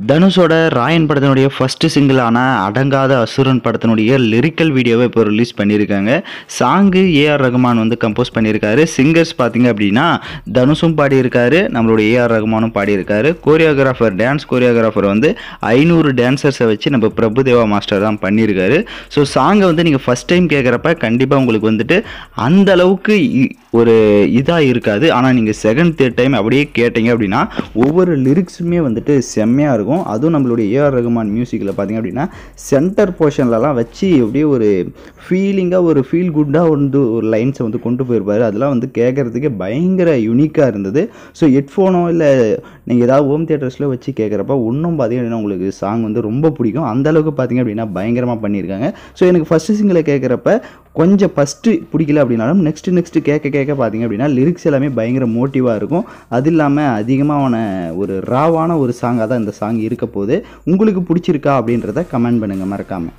தனுஷோட ராயன் படத்தினுடைய ஃபர்ஸ்ட் சிங்கிளான அடங்காத அசுரன் படத்தினுடைய லிரிக்கல் வீடியோவை இப்போ ரிலீஸ் பண்ணியிருக்காங்க. சாங்கு ஏஆர் ரகுமான் வந்து கம்போஸ் பண்ணியிருக்காரு. சிங்கர்ஸ் பார்த்தீங்க அப்படின்னா தனுஷும் பாடியிருக்காரு, நம்மளுடைய ஏஆர் ரகுமானும் பாடியிருக்காரு. டான்ஸ் கோரியோகிராஃபர் வந்து 500 டான்சர்ஸை வச்சு நம்ம பிரபுதேவா மாஸ்டர் தான் பண்ணியிருக்காரு. ஸோ சாங்கை வந்து நீங்கள் ஃபஸ்ட் டைம் கேட்குறப்ப கண்டிப்பாக உங்களுக்கு வந்துட்டு அந்த அளவுக்கு ஒரு இதாக இருக்காது. ஆனால் நீங்கள் செகண்ட் தேர்ட் டைம் அப்படியே கேட்டீங்க அப்படின்னா ஒவ்வொரு லிரிக்ஸுமே வந்துட்டு செம்மையாக இருக்கும். அதுவும் நம்மளுடைய ஏஆர் ரகுமான் மியூசிக்கில் பார்த்தீங்க அப்படின்னா சென்டர் போர்ஷன்லலாம் வச்சு அப்படியே ஒரு ஃபீலிங்காக ஒரு ஃபீல் குட்டாக வந்து ஒரு லைன்ஸை வந்து கொண்டு போயிருப்பார். அதெல்லாம் வந்து கேட்குறதுக்கே பயங்கர யூனிக்காக இருந்தது. ஸோ ஹெட்ஃபோனோ இல்லை நீங்கள் ஏதாவது ஹோம் தியேட்டர்ஸில் வச்சு கேட்குறப்ப இன்னும் பார்த்தீங்கன்னா உங்களுக்கு சாங் வந்து ரொம்ப பிடிக்கும். அந்தளவுக்கு பார்த்தீங்க அப்படின்னா பயங்கரமாக பண்ணியிருக்காங்க. ஸோ எனக்கு ஃபஸ்ட்டு சிங்கிளை கேட்குறப்ப கொஞ்சம் ஃபஸ்ட்டு பிடிக்கல அப்படின்னாலும் நெக்ஸ்ட்டு கேட்க பார்த்தீங்க அப்படின்னா லிரிக்ஸ் எல்லாமே பயங்கர மோட்டிவாக இருக்கும். அது இல்லாமல் அதிகமான ஒரு ராவான ஒரு சாங்காக தான் இந்த சாங் இருக்க போகுது. உங்களுக்கு பிடிச்சிருக்கா அப்படின்றத கமெண்ட் பண்ணுங்கள் மறக்காமல்.